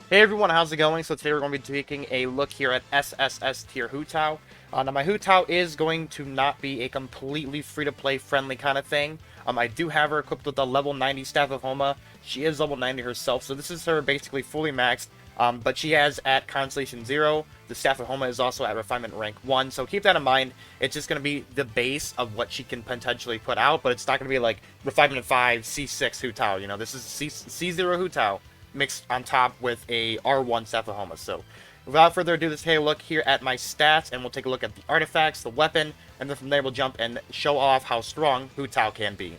Hey everyone, how's it going? So today we're going to be taking a look here at SSS tier Hu Tao. Now my Hu Tao is going to not be a completely free-to-play friendly kind of thing. I do have her equipped with a level 90 Staff of Homa. She is level 90 herself, so this is her basically fully maxed. But she has at Constellation 0. The Staff of Homa is also at Refinement rank 1, so keep that in mind. It's just going to be the base of what she can potentially put out, but it's not going to be like Refinement 5, C6 Hu Tao. You know, this is C0 Hu Tao mixed on top with a R1 Staff of Homa. So without further ado, let's take a look here at my stats, and we'll take a look at the artifacts, the weapon, and then from there we'll jump and show off how strong Hu Tao can be.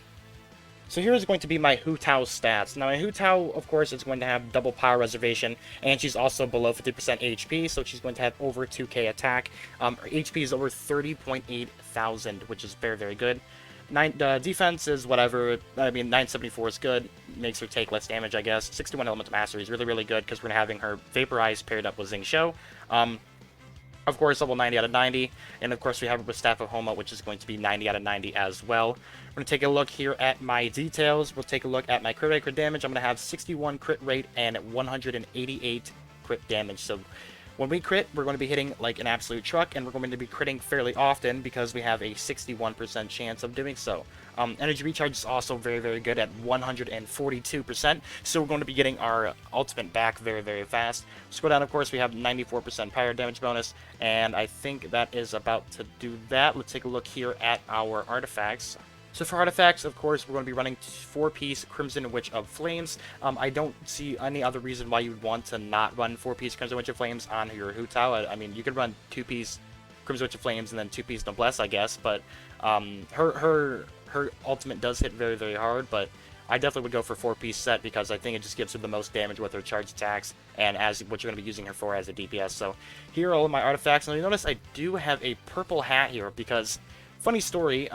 So here is going to be my Hu Tao stats. Now my Hu Tao, of course, is going to have double power reservation, and she's also below 50% HP, so she's going to have over 2k attack. Her HP is over 30.8 thousand, which is very, very good. Defense is whatever. I mean, 974 is good. Makes her take less damage, I guess. 61 Elemental Mastery is really, really good because we're having her Vaporize paired up with Xingqiu. Of course, level 90 out of 90. And of course, we have it with Staff of Homa, which is going to be 90 out of 90 as well. We're going to take a look here at my details. We'll take a look at my crit rate, crit damage. I'm going to have 61 crit rate and 188 crit damage. So when we crit, we're going to be hitting like an absolute truck, and we're going to be critting fairly often because we have a 61% chance of doing so. Energy recharge is also very, very good at 142%, so we're going to be getting our ultimate back very, very fast. Scroll down, of course, we have 94% fire damage bonus, and I think that is about to do that. Let's take a look here at our artifacts. So for artifacts, of course, we're going to be running 4-piece Crimson Witch of Flames. I don't see any other reason why you would want to not run 4-piece Crimson Witch of Flames on your Hu Tao. I mean, you could run 2-piece Crimson Witch of Flames and then 2-piece Noblesse, I guess, but her ultimate does hit very, very hard, but I definitely would go for 4-piece set because I think it just gives her the most damage with her charge attacks and as what you're going to be using her for as a DPS. So here are all of my artifacts, and you notice I do have a purple hat here because, funny story,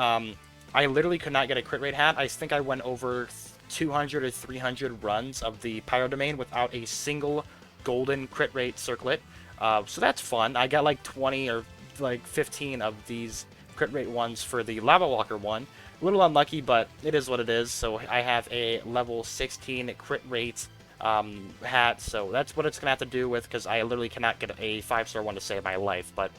I literally could not get a crit rate hat. I think I went over 200 or 300 runs of the Pyro Domain without a single golden crit rate circlet. So that's fun. I got like 20 or like 15 of these crit rate ones for the Lava Walker one. A little unlucky, but it is what it is. So I have a level 16 crit rate hat, so that's what it's going to have to do with because I literally cannot get a 5-star one to save my life, but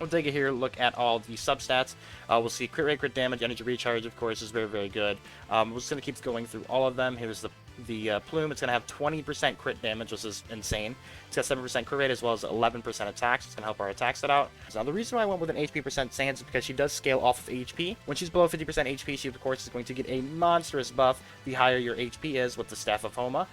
we'll take it here, look at all the substats. We'll see crit rate, crit damage, energy recharge, of course, is very, very good. We're just going to keep going through all of them. Here's the plume. It's going to have 20% crit damage, which is insane. It's got 7% crit rate as well as 11% attack, so it's going to help our attack stat out. Now, the reason why I went with an HP percent Sans is because she does scale off of HP. When she's below 50% HP, she, of course, is going to get a monstrous buff the higher your HP is with the Staff of Homa.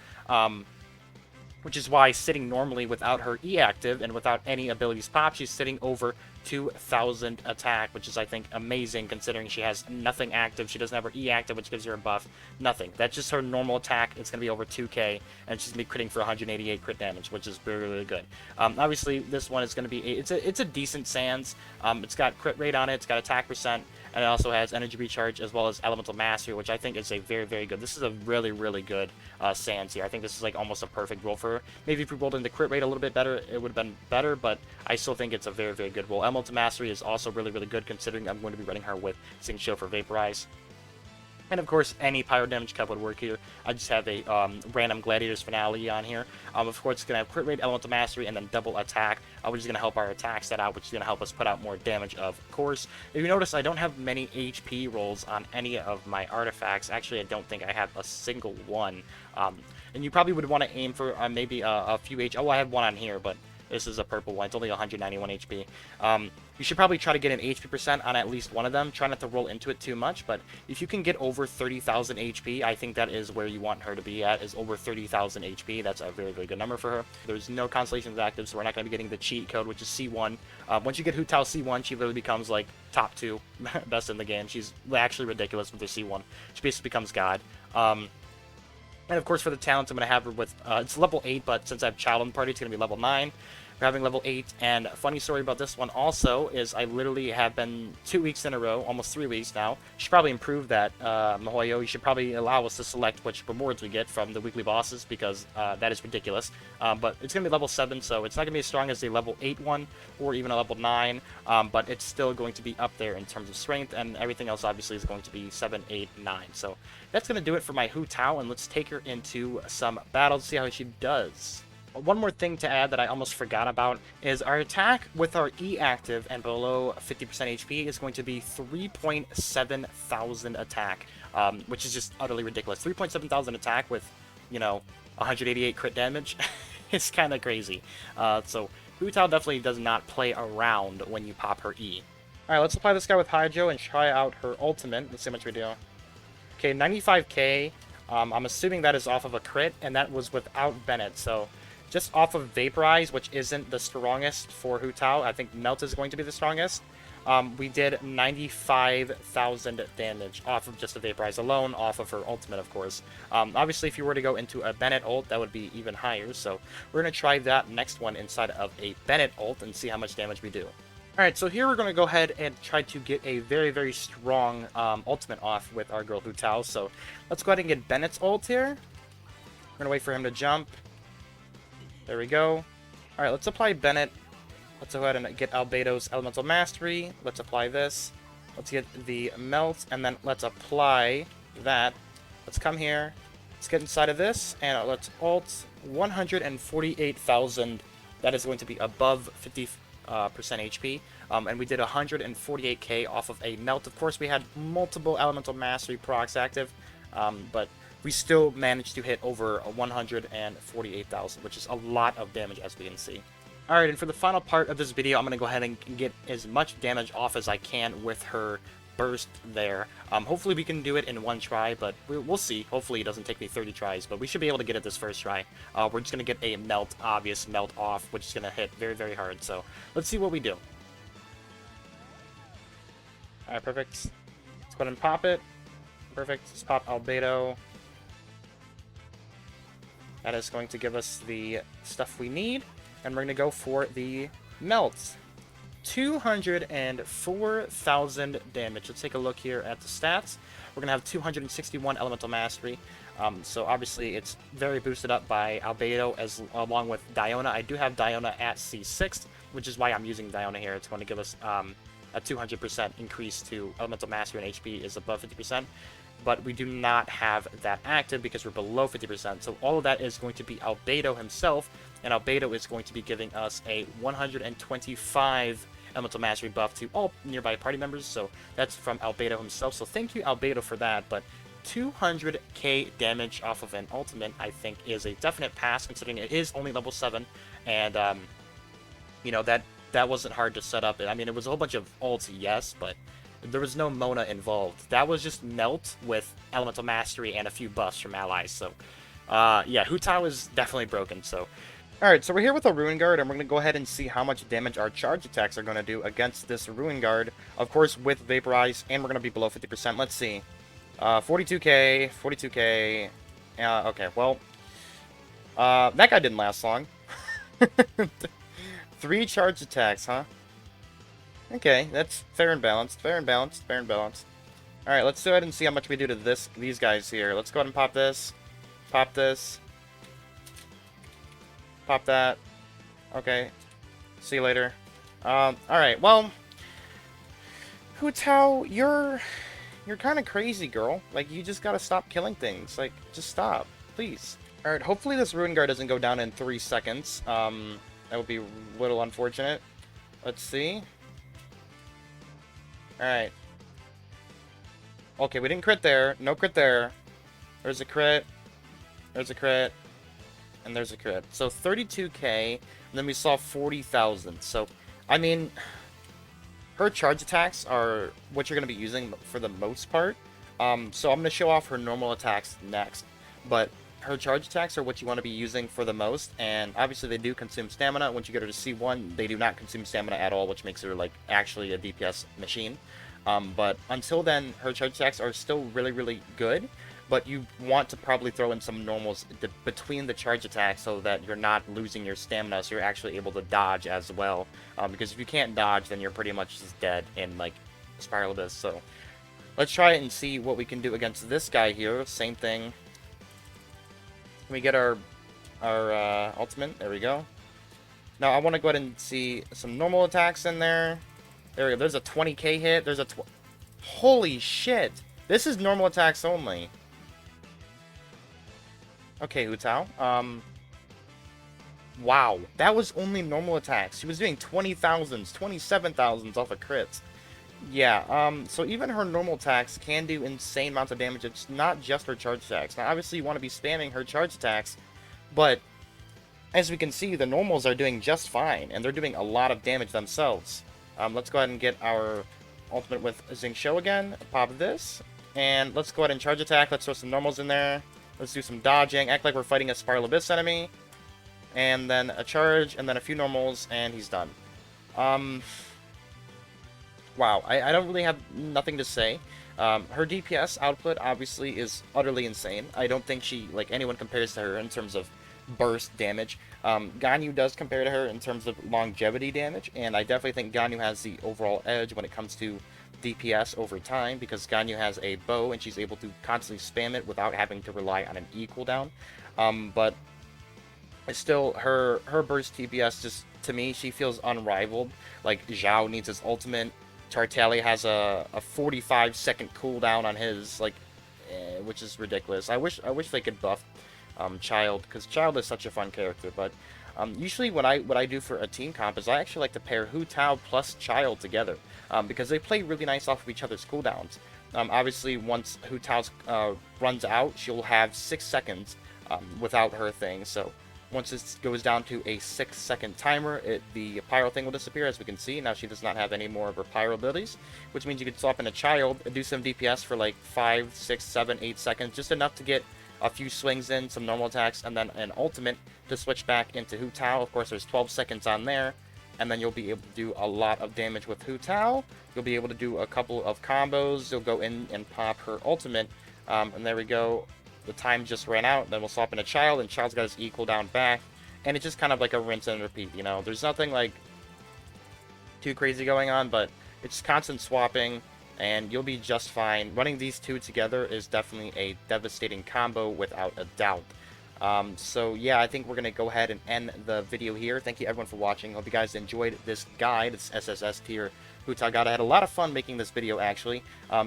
Which is why sitting normally without her E active and without any abilities pop, she's sitting over 2,000 attack, which is, I think, amazing considering she has nothing active. She doesn't have her E active, which gives her a buff. Nothing. That's just her normal attack. It's going to be over 2k, and she's going to be critting for 188 crit damage, which is really, really good. Obviously, this one is going to be, it's a decent Sans. It's got crit rate on it, it's got attack percent, and it also has energy recharge as well as elemental mastery, which I think is a very, very good. This is a really, really good Sans here. I think this is like almost a perfect roll for her. Maybe if we rolled in the crit rate a little bit better, it would have been better, but I still think it's a very, very good roll. Elemental mastery is also really, really good considering I'm going to be running her with Xingqiu for Vaporize. And of course, any pyro damage cap would work here. I just have a random Gladiator's Finale on here. Of course, it's going to have crit rate, elemental mastery, and then double attack, which is going to help our attack stat out, which is going to help us put out more damage, of course. If you notice, I don't have many HP rolls on any of my artifacts. Actually, I don't think I have a single one. And you probably would want to aim for maybe a few Oh, I have one on here, but this is a purple one. It's only 191 HP. You should probably try to get an HP percent on at least one of them. Try not to roll into it too much, but if you can get over 30,000 HP, I think that is where you want her to be at, is over 30,000 HP. That's a very, very good number for her. There's no constellations active, so we're not going to be getting the cheat code, which is C1. Once you get Hu Tao C1, she literally becomes like top 2 best in the game. She's actually ridiculous with her C1. She basically becomes God. And of course, for the talents, I'm going to have her with, it's level 8, but since I have Childe in the party, it's going to be level 9. We're having level 8, and a funny story about this one also is I literally have been 2 weeks in a row, almost 3 weeks now. You should probably improve that, Mahoyo. You should probably allow us to select which rewards we get from the weekly bosses, because that is ridiculous. But it's going to be level 7, so it's not going to be as strong as a level 8 one, or even a level 9, but it's still going to be up there in terms of strength, and everything else obviously is going to be 7, 8, 9. So that's going to do it for my Hu Tao, and let's take her into some battles, see how she does. one more thing to add that I almost forgot about is our attack with our E active and below 50% HP is going to be 3.7 thousand attack, which is just utterly ridiculous. 3.7 thousand attack with, you know, 188 crit damage. It's kind of crazy. So Hu Tao definitely does not play around when you pop her E. Alright, let's apply this guy with Hydro and try out her ultimate. Let's see how much we do. Okay, 95k. I'm assuming that is off of a crit, and that was without Bennett. So just off of Vaporize, which isn't the strongest for Hu Tao. I think Melt is going to be the strongest. We did 95,000 damage off of just the Vaporize alone, off of her ultimate, of course. Obviously, if you were to go into a Bennett ult, that would be even higher. So we're going to try that next one inside of a Bennett ult and see how much damage we do. Alright, so here we're going to go ahead and try to get a very, very strong ultimate off with our girl Hu Tao. So let's go ahead and get Bennett's ult here. We're going to wait for him to jump. There we go. Alright, let's apply Bennett. Let's go ahead and get Albedo's Elemental Mastery. Let's apply this. Let's get the Melt, and then let's apply that. Let's come here. Let's get inside of this, and let's ult 148,000. That is going to be above 50% HP. And we did 148k off of a Melt. Of course, we had multiple Elemental Mastery procs active, but we still managed to hit over 148,000, which is a lot of damage, as we can see. Alright, and for the final part of this video, I'm going to go ahead and get as much damage off as I can with her burst there. Hopefully we can do it in one try, but we'll see. Hopefully it doesn't take me 30 tries, but we should be able to get it this first try. We're just going to get a Melt, obvious Melt off, which is going to hit very, very hard. So let's see what we do. Alright, perfect. Let's go ahead and pop it. Perfect. Let's pop Albedo. That is going to give us the stuff we need. And we're going to go for the Melt. 204,000 damage. Let's take a look here at the stats. We're going to have 261 Elemental Mastery. So obviously it's very boosted up by Albedo along with Diona. I do have Diona at C6, which is why I'm using Diona here. It's going to give us a 200% increase to Elemental Mastery, and HP is above 50%. But we do not have that active because we're below 50%. So all of that is going to be Albedo himself, and Albedo is going to be giving us a 125 Elemental Mastery buff to all nearby party members. So that's from Albedo himself. So thank you, Albedo, for that. But 200k damage off of an ultimate, I think, is a definite pass, considering it is only level 7. And, you know, that wasn't hard to set up. I mean, it was a whole bunch of ults, yes, but there was no Mona involved. That was just Melt with Elemental Mastery and a few buffs from allies. So, yeah, Hu Tao is definitely broken. So, alright, so we're here with a Ruin Guard, and we're going to go ahead and see how much damage our charge attacks are going to do against this Ruin Guard. Of course, with Vaporize, and we're going to be below 50%. Let's see. 42k, 42k. Okay, well, that guy didn't last long. 3 charge attacks, huh? Okay, that's fair and balanced, fair and balanced, fair and balanced. Alright, let's go ahead and see how much we do to these guys here. Let's go ahead and pop this. Pop this. Pop that. Okay. See you later. Alright, well, Hu Tao, you're kind of crazy, girl. Like, you just gotta stop killing things. Like, just stop. Please. Alright, hopefully this Ruin Guard doesn't go down in 3 seconds. That would be a little unfortunate. Let's see. Alright. Okay, we didn't crit there. No crit there. There's a crit. There's a crit. And there's a crit. So 32k. And then we saw 40,000. So, I mean, her charge attacks are what you're going to be using for the most part. So I'm going to show off her normal attacks next. But her charge attacks are what you want to be using for the most, and obviously they do consume stamina. Once you get her to C1, they do not consume stamina at all, which makes her like actually a DPS machine. But until then, her charge attacks are still really, really good, but you want to probably throw in some normals between the charge attacks so that you're not losing your stamina, so you're actually able to dodge as well. Because if you can't dodge, then you're pretty much just dead in like Spiral Abyss. So let's try it and see what we can do against this guy here. Same thing. We get our ultimate. There we go. Now I want to go ahead and see some normal attacks in there. There we go. There's a 20k hit. There's a holy shit. This is normal attacks only. Okay, Hu Tao. Wow, that was only normal attacks. She was doing 20,000s, 27,000s off of crits. Yeah, so even her normal attacks can do insane amounts of damage. It's not just her charge attacks. Now, obviously, you want to be spamming her charge attacks, but as we can see, the normals are doing just fine, and they're doing a lot of damage themselves. Let's go ahead and get our ultimate with Xingqiu again. Pop this, and let's go ahead and charge attack. Let's throw some normals in there. Let's do some dodging. Act like we're fighting a Spiral Abyss enemy. And then a charge, and then a few normals, and he's done. Wow, I don't really have nothing to say. Her DPS output obviously is utterly insane. I don't think anyone compares to her in terms of burst damage. Ganyu does compare to her in terms of longevity damage, and I definitely think Ganyu has the overall edge when it comes to DPS over time, because Ganyu has a bow and she's able to constantly spam it without having to rely on an E cooldown. But still, her burst DPS, just to me, she feels unrivaled. Like, Zhao needs his ultimate. Tartali has a 45-second cooldown on his, which is ridiculous. I wish they could buff Childe, because Childe is such a fun character. But usually what I do for a team comp is I actually like to pair Hu Tao plus Childe together, because they play really nice off of each other's cooldowns. Obviously, once Hu Tao runs out, she'll have 6 seconds without her thing. So once it goes down to a 6-second timer, the pyro thing will disappear, as we can see. Now she does not have any more of her pyro abilities, which means you can swap in a Childe and do some DPS for like 5, 6, 7, 8 seconds, just enough to get a few swings in, some normal attacks, and then an ultimate to switch back into Hu Tao. Of course, there's 12 seconds on there, and then you'll be able to do a lot of damage with Hu Tao. You'll be able to do a couple of combos. You'll go in and pop her ultimate, and there we go. The time just ran out, then we'll swap in a Childe, and Childe's got his E cooldown back, and it's just kind of like a rinse and repeat, you know? There's nothing, like, too crazy going on, but it's constant swapping, and you'll be just fine. Running these two together is definitely a devastating combo, without a doubt. So yeah, I think we're going to go ahead and end the video here. Thank you everyone for watching. Hope you guys enjoyed this guide. It's SSS tier Hu Tao guide. I had a lot of fun making this video, actually.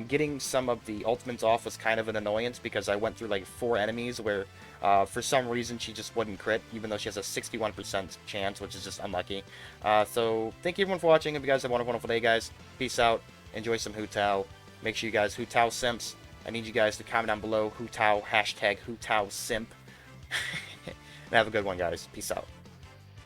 Getting some of the ultimates off was kind of an annoyance, because I went through like 4 enemies where for some reason she just wouldn't crit, even though she has a 61% chance, which is just unlucky. So thank you everyone for watching. Hope you guys have a wonderful day, guys. Peace out. Enjoy some Hu Tao. Make sure you guys Hu Tao simps. I need you guys to comment down below Hu Tao, hashtag Hu Tao simp. And have a good one, guys. Peace out.